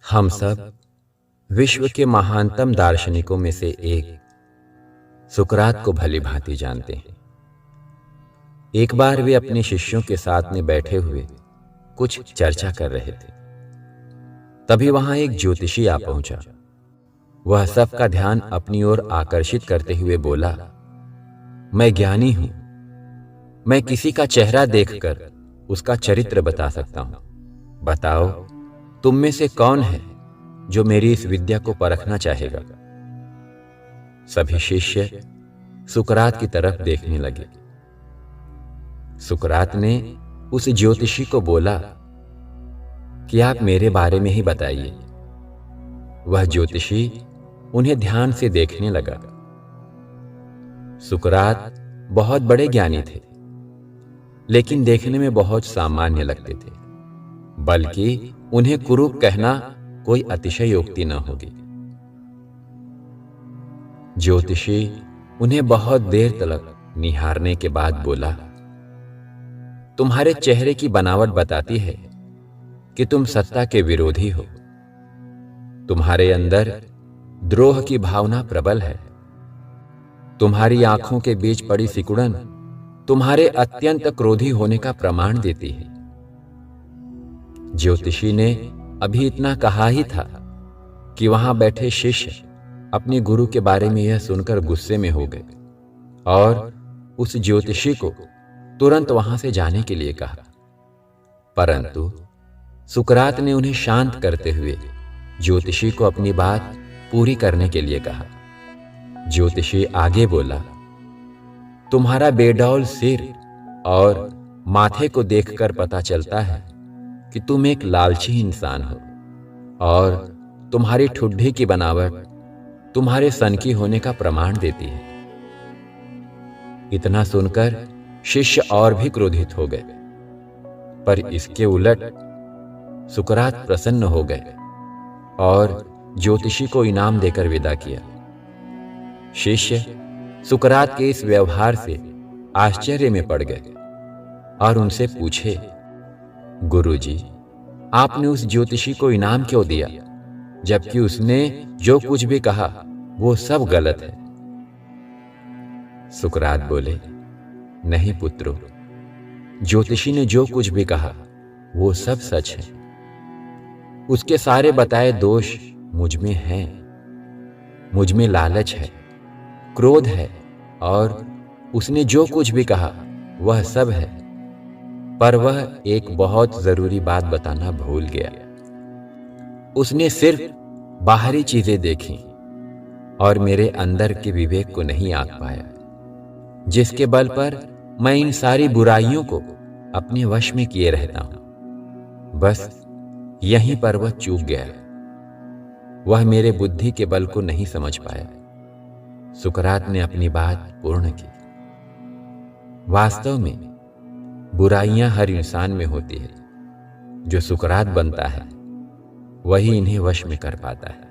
हम सब विश्व के महानतम दार्शनिकों में से एक सुकरात को भली भांति जानते हैं। एक बार वे अपने शिष्यों के साथ में बैठे हुए कुछ चर्चा कर रहे थे। तभी वहां एक ज्योतिषी आ पहुंचा। वह सबका ध्यान अपनी ओर आकर्षित करते हुए बोला, मैं ज्ञानी हूं। मैं किसी का चेहरा देखकर उसका चरित्र बता सकता हूं। बताओ, तुम में से कौन है जो मेरी इस विद्या को परखना चाहेगा? सभी शिष्य सुकरात की तरफ देखने लगे। सुकरात ने उस ज्योतिषी को बोला कि आप मेरे बारे में ही बताइए। वह ज्योतिषी उन्हें ध्यान से देखने लगा। सुकरात बहुत बड़े ज्ञानी थे, लेकिन देखने में बहुत सामान्य लगते थे, बल्कि उन्हें कुरूप कहना कोई अतिशयोक्ति न होगी। ज्योतिषी उन्हें बहुत देर तक निहारने के बाद बोला, तुम्हारे चेहरे की बनावट बताती है कि तुम सत्ता के विरोधी हो। तुम्हारे अंदर द्रोह की भावना प्रबल है। तुम्हारी आंखों के बीच पड़ी सिकुड़न तुम्हारे अत्यंत क्रोधी होने का प्रमाण देती है। ज्योतिषी ने अभी इतना कहा ही था कि वहां बैठे शिष्य अपने गुरु के बारे में यह सुनकर गुस्से में हो गए और उस ज्योतिषी को तुरंत वहां से जाने के लिए कहा। परंतु सुकरात ने उन्हें शांत करते हुए ज्योतिषी को अपनी बात पूरी करने के लिए कहा। ज्योतिषी आगे बोला, तुम्हारा बेडौल सिर और माथे को देखकर पता चलता है कि तुम एक लालची इंसान हो और तुम्हारी ठुड्डी की बनावट तुम्हारे सनकी होने का प्रमाण देती है। इतना सुनकर शिष्य और भी क्रोधित हो गए, पर इसके उलट सुकरात प्रसन्न हो गए और ज्योतिषी को इनाम देकर विदा किया। शिष्य सुकरात के इस व्यवहार से आश्चर्य में पड़ गए और उनसे पूछे, गुरुजी, आपने उस ज्योतिषी को इनाम क्यों दिया, जबकि उसने जो कुछ भी कहा वो सब गलत है? सुकरात बोले, नहीं पुत्रो, ज्योतिषी ने जो कुछ भी कहा वो सब सच है। उसके सारे बताए दोष मुझ में हैं। मुझ में लालच है, क्रोध है और उसने जो कुछ भी कहा वह सब है, पर वह एक बहुत जरूरी बात बताना भूल गया। उसने सिर्फ बाहरी चीजें देखी और मेरे अंदर के विवेक को नहीं आंक पाया, जिसके बल पर मैं इन सारी बुराइयों को अपने वश में किए रहता हूं। बस यहीं पर वह चूक गया। वह मेरे बुद्धि के बल को नहीं समझ पाया। सुकरात ने अपनी बात पूर्ण की। वास्तव में बुराइयां हर इंसान में होती है। जो सुकरात बनता है वही इन्हें वश में कर पाता है।